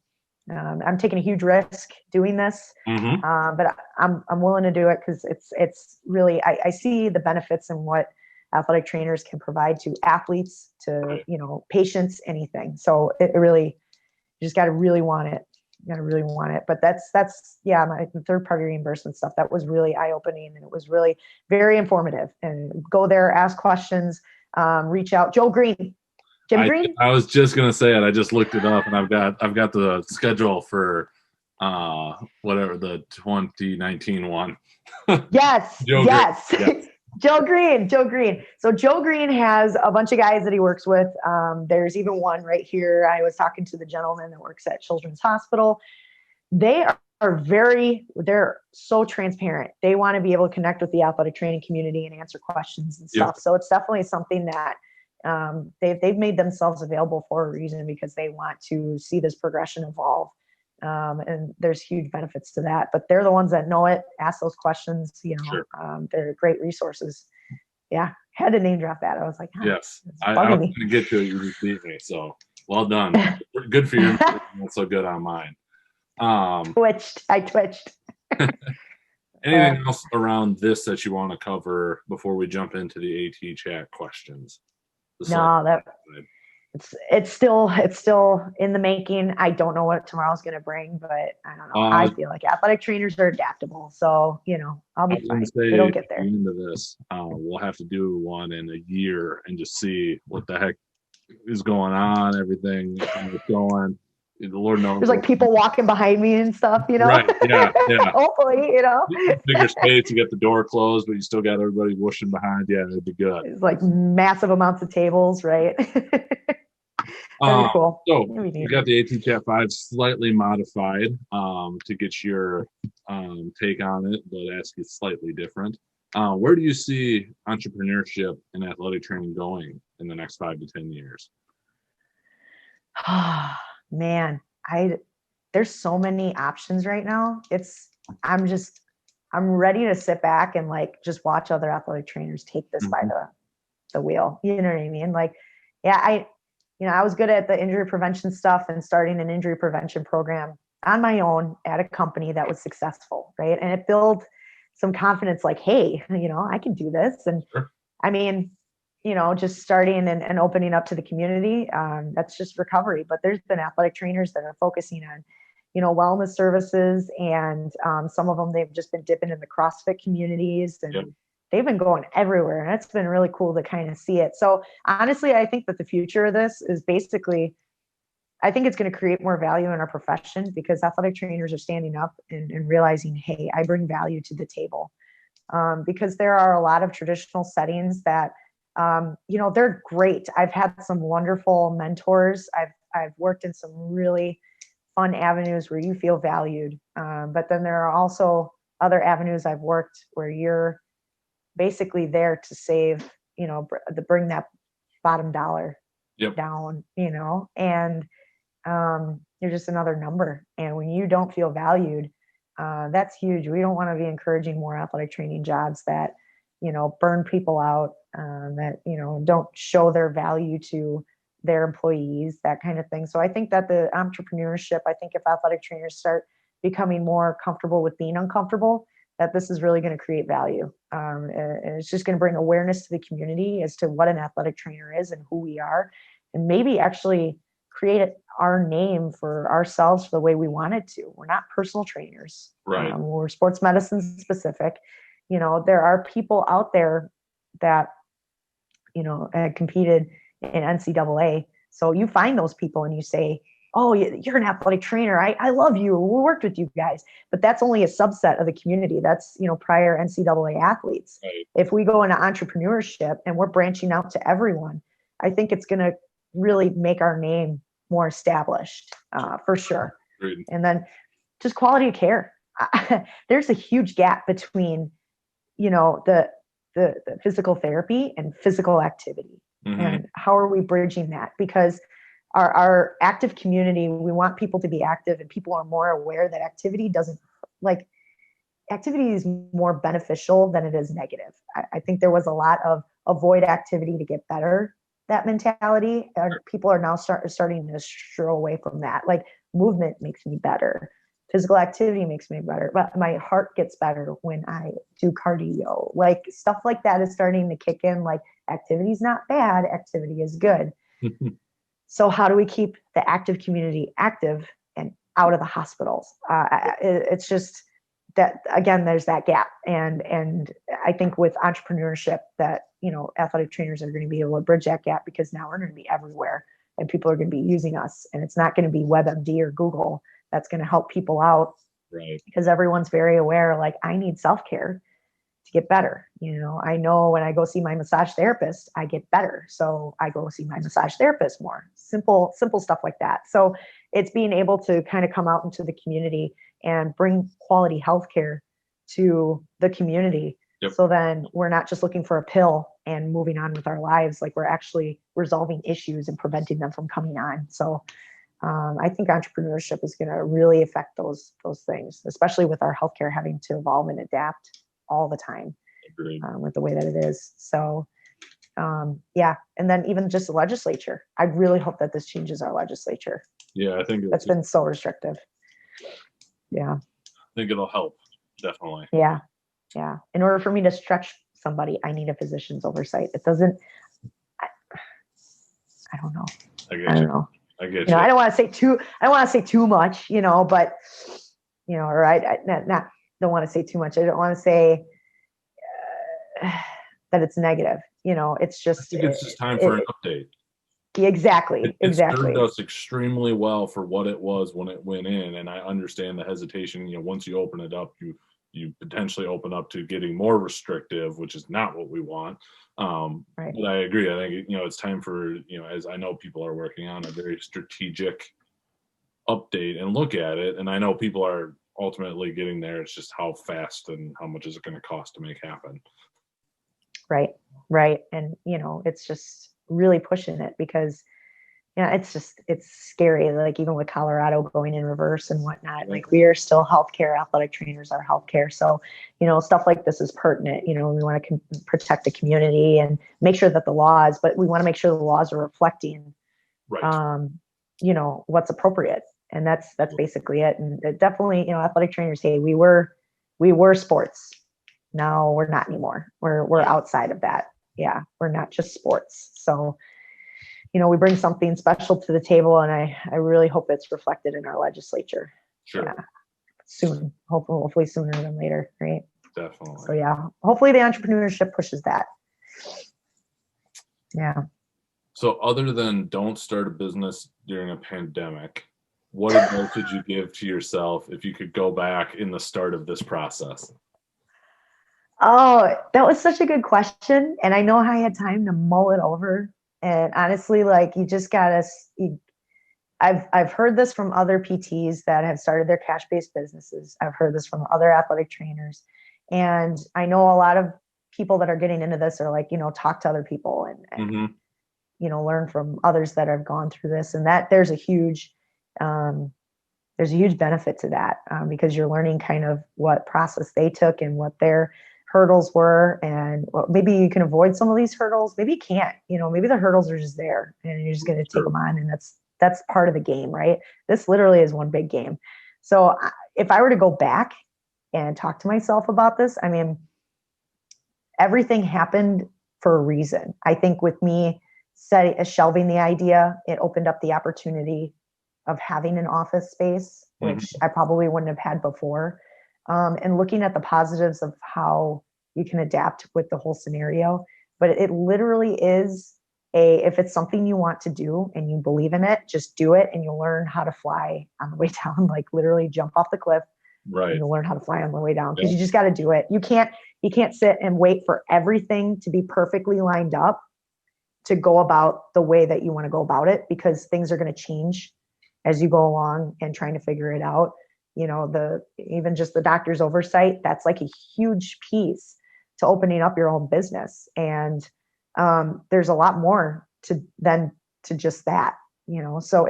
I'm taking a huge risk doing this, but I'm willing to do it, because it's really, I see the benefits in what athletic trainers can provide to athletes, to patients, anything. So it really, you just got to really want it. You got to really want it. But that's my third party reimbursement stuff. That was really eye opening, and it was really very informative. And go there, ask questions, reach out. Joe Green. Jim Green?
I was just gonna say it. I just looked it up, and I've got the schedule for whatever the 2019 one.
Yes. Joe Green. So Joe Green has a bunch of guys that he works with. There's even one right here. I was talking to the gentleman that works at Children's Hospital. They they're so transparent. They want to be able to connect with the athletic training community and answer questions and stuff. So it's definitely something that they've made themselves available for a reason, because they want to see this progression evolve. And there's huge benefits to that, but they're the ones that know it, ask those questions, they're great resources. Yeah. Had to name drop that. I was like,
yes, I was going to get to it. You just beat me. So well done. Good for you. Not so good on mine.
I twitched.
Anything else around this that you want to cover before we jump into the AT chat questions? It's
still in the making. I don't know what tomorrow's going to bring, but I don't know. I feel like athletic trainers are adaptable, so I'll be fine. It'll get there.
Into this, we'll have to do one in a year and just see what the heck is going on. Everything is going. The Lord knows.
There's like people walking behind me and stuff,
Right? Yeah.
Hopefully,
Bigger space to get the door closed, but you still got everybody whooshing behind. Yeah, it'd be good.
It's like massive amounts of tables, right? That'd be cool.
So you got the AT Chat 5 slightly modified to get your take on it, but ask it slightly different. Where do you see entrepreneurship and athletic training going in the next 5 to 10 years?
Man, there's so many options right now. I'm ready to sit back and just watch other athletic trainers take this by the wheel. You know what I mean? I was good at the injury prevention stuff and starting an injury prevention program on my own at a company that was successful, right? And it built some confidence, hey, I can do this. And
sure.
I mean, just starting and opening up to the community, that's just recovery. But there's been athletic trainers that are focusing on, wellness services, and some of them, they've just been dipping in the CrossFit communities, and they've been going everywhere. And it's been really cool to kind of see it. So honestly, I think that the future of this is basically, I think it's going to create more value in our profession, because athletic trainers are standing up and realizing, hey, I bring value to the table. Because there are a lot of traditional settings that, they're great. I've had some wonderful mentors. I've worked in some really fun avenues where you feel valued. But then there are also other avenues I've worked where you're basically there to save, bring that bottom dollar down, and you're just another number. And when you don't feel valued, that's huge. We don't want to be encouraging more athletic training jobs that, burn people out, that, don't show their value to their employees, that kind of thing. So I think that the entrepreneurship, I think if athletic trainers start becoming more comfortable with being uncomfortable, that this is really going to create value. And it's just going to bring awareness to the community as to what an athletic trainer is and who we are, and maybe actually create our name for ourselves for the way we wanted to. We're not personal trainers.
Right.
We're sports medicine specific. There are people out there that, had competed in NCAA. So you find those people and you say, oh, you're an athletic trainer. I love you. We worked with you guys. But that's only a subset of the community. That's, prior NCAA athletes.
Right.
If we go into entrepreneurship and we're branching out to everyone, I think it's going to really make our name more established, for sure.
Agreed.
And then just quality of care. There's a huge gap between, the physical therapy and physical activity.
Mm-hmm.
And how are we bridging that? Because our active community, we want people to be active, and people are more aware that activity is more beneficial than it is negative. I think there was a lot of avoid activity to get better, that mentality. People are now starting to stray away from that. Like, movement makes me better. Physical activity makes me better. But my heart gets better when I do cardio. Like, stuff like that is starting to kick in. Like, activity is not bad. Activity is good. So how do we keep the active community active and out of the hospitals? It's just that, again, there's that gap. And I think with entrepreneurship that, athletic trainers are going to be able to bridge that gap, because now we're going to be everywhere and people are going to be using us. And it's not going to be WebMD or Google that's going to help people out.
Right.
Because everyone's very aware, like, I need self-care to get better. I know when I go see my massage therapist, I get better. So I go see my massage therapist more. Simple stuff like that. So it's being able to kind of come out into the community and bring quality healthcare to the community.
Yep.
So then we're not just looking for a pill and moving on with our lives. Like, we're actually resolving issues and preventing them from coming on. So I think entrepreneurship is going to really affect those things, especially with our healthcare having to evolve and adapt all the time, with the way that it is. So, yeah. And then even just the legislature, I really hope that this changes our legislature.
Yeah, I think
that's been so restrictive. Yeah.
I think it'll help. Definitely.
Yeah. Yeah. In order for me to stretch somebody, I need a physician's oversight. It doesn't, I don't know.
I
don't know.
I get you.
I don't want to say too much, but, or I don't want to say too much. I don't want to say that it's negative. It's just,
I think it's just time for an update.
Exactly.
It served us extremely well for what it was when it went in. And I understand the hesitation. once you open it up, you potentially open up to getting more restrictive, which is not what we want.
Right.
But I agree. I think, it's time for, as I know people are working on a very strategic update and look at it. And I know people are ultimately getting there. It's just how fast and how much is it going to cost to make happen.
Right. Right. And, it's just really pushing it, because it's scary. Like, even with Colorado going in reverse and whatnot, like, we are still healthcare. Athletic trainers are healthcare. So, stuff like this is pertinent. We want to protect the community and make sure that but we want to make sure the laws are reflecting,
right.
What's appropriate. And that's basically it. And it definitely, athletic trainers say we were sports. Now we're not anymore. We're outside of that. Yeah. We're not just sports. So, we bring something special to the table, and I really hope it's reflected in our legislature.
Sure.
Yeah. Soon, hopefully sooner than later. Right.
Definitely.
So yeah, hopefully the entrepreneurship pushes that. Yeah.
So other than don't start a business during a pandemic, what advice would you give to yourself if you could go back in the start of this process?
Oh, that was such a good question. And I know I had time to mull it over. And honestly, like, you just gotta, I've heard this from other PTs that have started their cash-based businesses. I've heard this from other athletic trainers. And I know a lot of people that are getting into this are like, talk to other people and
mm-hmm.
Learn from others that have gone through this. And that there's a huge benefit to that, because you're learning kind of what process they took and what their hurdles were, and maybe you can avoid some of these hurdles. Maybe you can't, maybe the hurdles are just there and you're just going to take them on. And that's part of the game, right? This literally is one big game. So if I were to go back and talk to myself about this, I mean, everything happened for a reason. I think with me shelving the idea, it opened up the opportunity of having an office space, which I probably wouldn't have had before. And looking at the positives of how you can adapt with the whole scenario. But it literally is if it's something you want to do and you believe in it, just do it and you'll learn how to fly on the way down, like literally jump off the cliff.
Right.
And you'll learn how to fly on the way down because you just got to do it. You can't sit and wait for everything to be perfectly lined up to go about the way that you want to go about it, because things are going to change as you go along and trying to figure it out. Even just the doctor's oversight, that's like a huge piece to opening up your own business. And there's a lot more to just that, so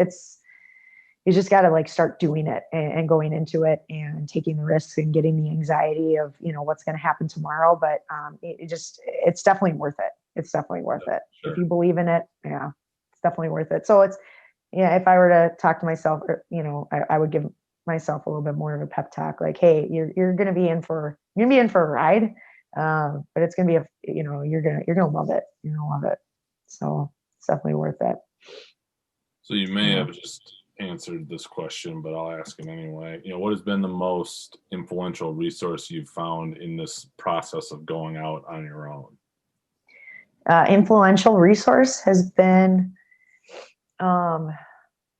you just got to like start doing it and going into it and taking the risks and getting the anxiety of, what's going to happen tomorrow. But it's definitely worth it. It's definitely worth it. Sure. If you believe in it, yeah, it's definitely worth it. So if I were to talk to myself, I would give myself a little bit more of a pep talk, like, hey, you're going to be in for a ride. But it's going to be you're going to love it. You're going to love it. So it's definitely worth it.
So you may have just answered this question, but I'll ask it anyway. What has been the most influential resource you've found in this process of going out on your own?
Influential resource has been,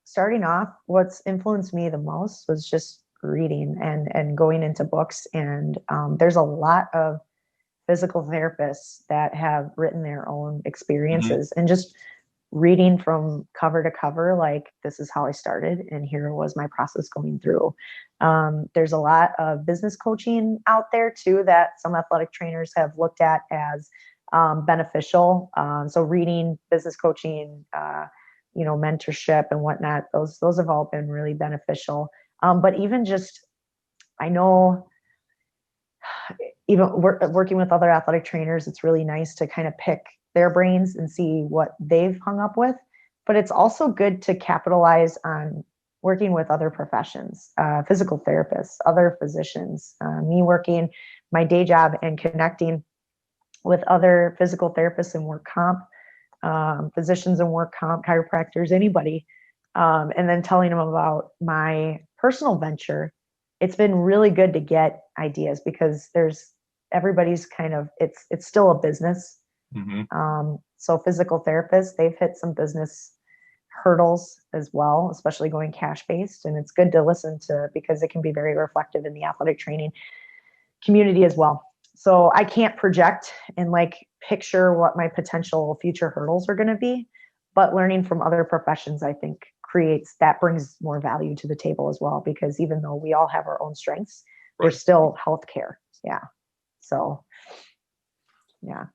starting off, what's influenced me the most was just reading and going into books. And there's a lot of physical therapists that have written their own experiences and just reading from cover to cover, like, this is how I started and here was my process going through. There's a lot of business coaching out there too that some athletic trainers have looked at as beneficial. So reading, business coaching, mentorship and whatnot, those have all been really beneficial. But even just, I know, even working with other athletic trainers, it's really nice to kind of pick their brains and see what they've hung up with. But it's also good to capitalize on working with other professions, physical therapists, other physicians, me working my day job and connecting with other physical therapists and work comp, physicians and work comp, chiropractors, anybody, and then telling them about my personal venture. It's been really good to get ideas because everybody's kind of, it's still a business. So physical therapists, they've hit some business hurdles as well, especially going cash-based. And it's good to listen to because it can be very reflective in the athletic training community as well. So I can't project and like picture what my potential future hurdles are going to be, but learning from other professions, I think brings more value to the table as well, because even though we all have our own strengths, there's still healthcare. Yeah. So, yeah.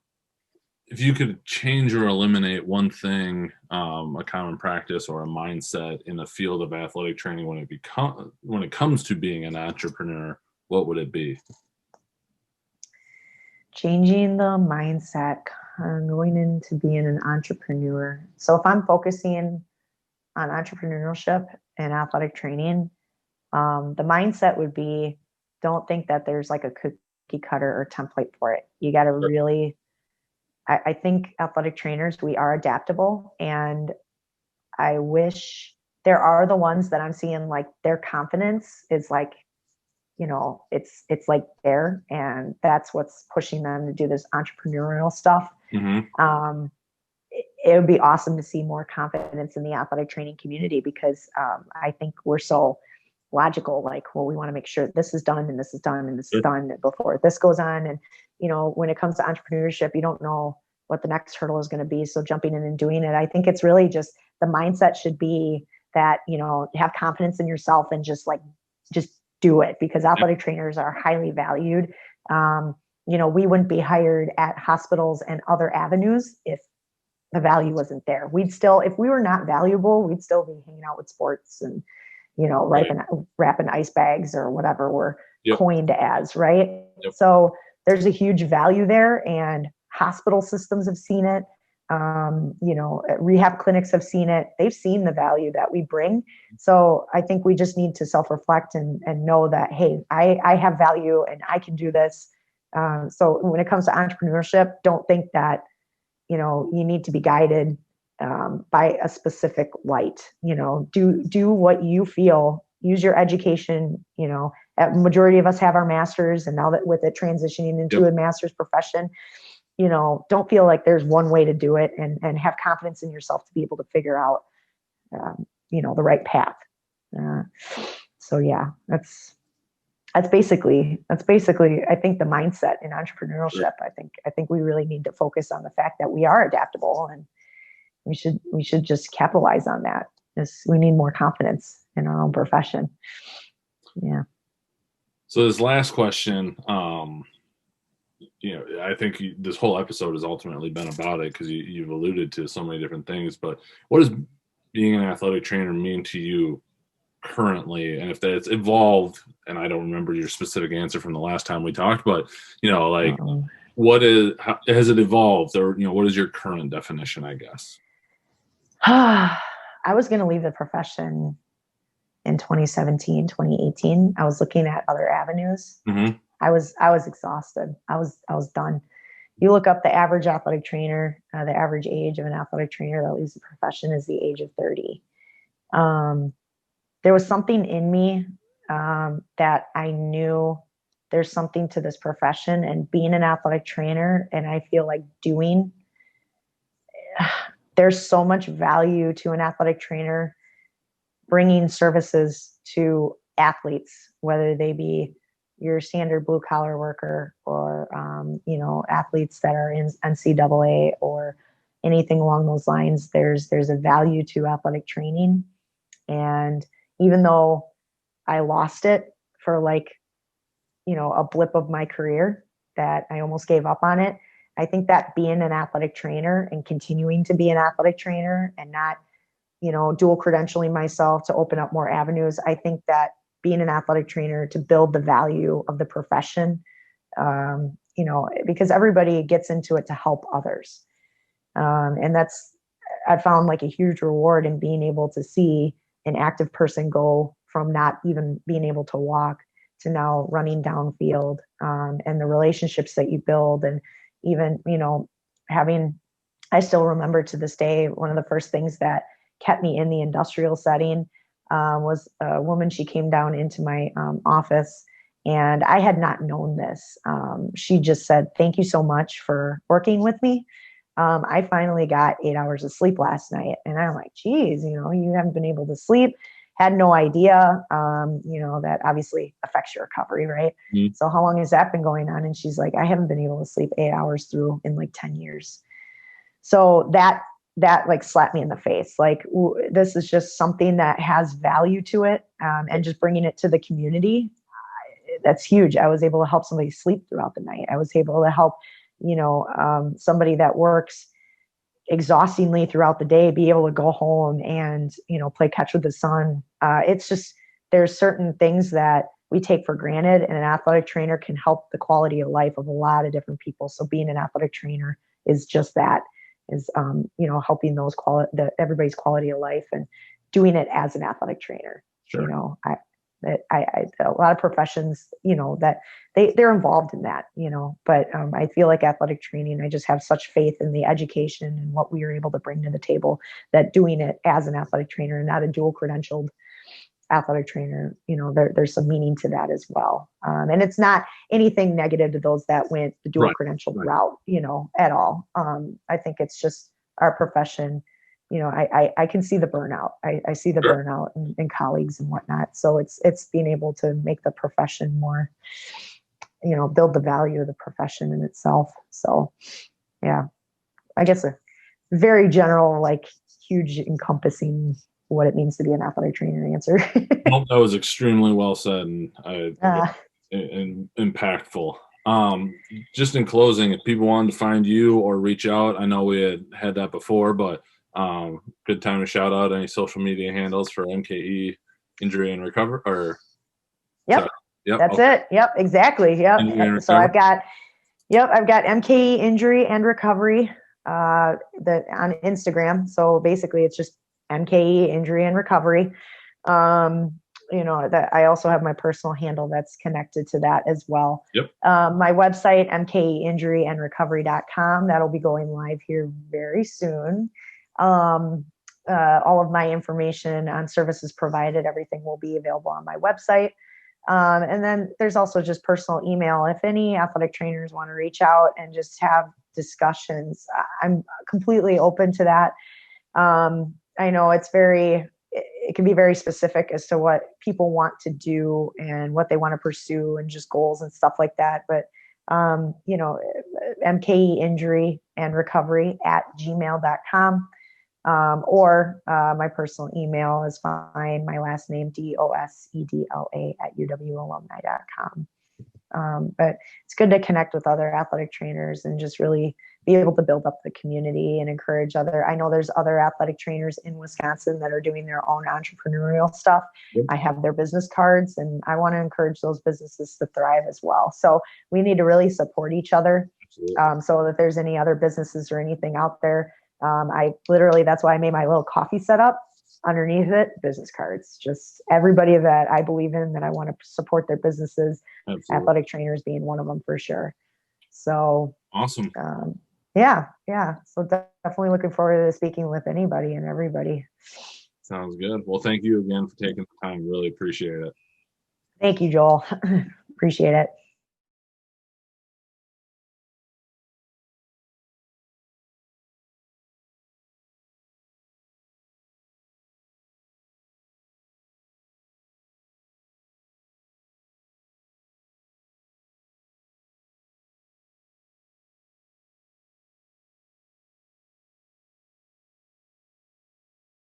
If you could change or eliminate one thing, a common practice or a mindset in the field of athletic training when it comes to being an entrepreneur, what would it be?
Changing the mindset going into being an entrepreneur. So if I'm focusing on entrepreneurship and athletic training, the mindset would be, don't think that there's like a cookie cutter or template for it. You got to really, I think athletic trainers, we are adaptable, and I wish there are the ones that I'm seeing, like their confidence is like, it's like there, and that's what's pushing them to do this entrepreneurial stuff. It would be awesome to see more confidence in the athletic training community, because I think we're so logical, like, well, we want to make sure this is done and this is done and this is done before this goes on. And, when it comes to entrepreneurship, you don't know what the next hurdle is going to be. So jumping in and doing it, I think it's really just the mindset should be that, have confidence in yourself and just do it, because athletic trainers are highly valued. We wouldn't be hired at hospitals and other avenues if the value wasn't there. If we were not valuable, we'd still be hanging out with sports and, wrapping ice bags or whatever we're coined as, right? So there's a huge value there, and hospital systems have seen it. Rehab clinics have seen it. They've seen the value that we bring. So I think we just need to self-reflect and know that, hey, I have value and I can do this. So when it comes to entrepreneurship, don't think that, you need to be guided by a specific light. Do what you feel. Use your education. A majority of us have our masters, and now that with it transitioning into
Yep.
a master's profession, don't feel like there's one way to do it, and have confidence in yourself to be able to figure out, the right path. So yeah, that's basically I think the mindset in
Sure.
entrepreneurship. I think we really need to focus on the fact that we are adaptable, and we should just capitalize on that. We need more confidence in our own profession. Yeah.
So this last question, I think this whole episode has ultimately been about it because you've alluded to so many different things. But what does being an athletic trainer mean to you currently? And if that's evolved, and I don't remember your specific answer from the last time we talked, but like, has it evolved, or what is your current definition, I guess?
I was going to leave the profession in 2017, 2018. I was looking at other avenues.
Mm-hmm.
I was exhausted. I was done. You look up the average athletic trainer, the average age of an athletic trainer that leaves the profession is the age of 30. There was something in me that I knew there's something to this profession and being an athletic trainer. And I feel like there's so much value to an athletic trainer bringing services to athletes, whether they be your standard blue collar worker or, athletes that are in NCAA or anything along those lines. There's a value to athletic training. And even though I lost it for a blip of my career that I almost gave up on it, I think that being an athletic trainer and continuing to be an athletic trainer and not, dual credentialing myself to open up more avenues, I think that being an athletic trainer to build the value of the profession, because everybody gets into it to help others. And I found like a huge reward in being able to see an active person go from not even being able to walk to now running downfield, and the relationships that you build. And even, I still remember to this day, one of the first things that kept me in the industrial setting was a woman. She came down into my office, and I had not known this. She just said, "Thank you so much for working with me. I finally got 8 hours of sleep last night." And I'm like, geez, you haven't been able to sleep. Had no idea, that obviously affects your recovery, right?
Mm-hmm.
So how long has that been going on? And she's like, "I haven't been able to sleep 8 hours through in like 10 years. So that like slapped me in the face. Like, this is just something that has value to it. And just bringing it to the community, that's huge. I was able to help somebody sleep throughout the night. I was able to help, somebody that works exhaustingly throughout the day be able to go home and, play catch with the sun. It's just, there's certain things that we take for granted, and an athletic trainer can help the quality of life of a lot of different people. So being an athletic trainer is just that, is, helping everybody's quality of life and doing it as an athletic trainer.
Sure.
A lot of professions, that they're involved in that, but I feel like athletic training, I just have such faith in the education and what we are able to bring to the table, that doing it as an athletic trainer and not a dual credentialed athletic trainer, there's some meaning to that as well. And it's not anything negative to those that went the dual credentialed route, at all. I think it's just our profession. I can see the burnout. I see the burnout in colleagues and whatnot. So it's being able to make the profession more, build the value of the profession in itself. So yeah, I guess a very general, like huge encompassing what it means to be an athletic trainer answer.
Nope, that was extremely well said and impactful. Just in closing, if people wanted to find you or reach out, I know we had that before, but good time to shout out any social media handles for MKE Injury and Recovery, or
Yep. That's it. Yep, exactly. Yep. So I've got MKE Injury and Recovery on Instagram. So basically it's just MKE Injury and Recovery. That I also have my personal handle that's connected to that as well.
Yep.
My website, mkeinjuryandrecovery.com, that'll be going live here very soon. All of my information on services provided, everything will be available on my website. And then there's also just personal email. If any athletic trainers want to reach out and just have discussions, I'm completely open to that. I know it can be very specific as to what people want to do and what they want to pursue and just goals and stuff like that. But, MKE Injury and Recovery at gmail.com. Or my personal email is fine. My last name, Dosedla at uwalumni.com. But it's good to connect with other athletic trainers and just really be able to build up the community and encourage I know there's other athletic trainers in Wisconsin that are doing their own entrepreneurial stuff.
Yep.
I have their business cards and I want to encourage those businesses to thrive as well. So we need to really support each other. So if there's any other businesses or anything out there, that's why I made my little coffee setup. Underneath it, business cards, just everybody that I believe in, that I want to support their businesses.
Absolutely.
Athletic trainers being one of them for sure. So
awesome.
Yeah. So definitely looking forward to speaking with anybody and everybody.
Sounds good. Well, thank you again for taking the time. Really appreciate it.
Thank you, Joel. Appreciate it.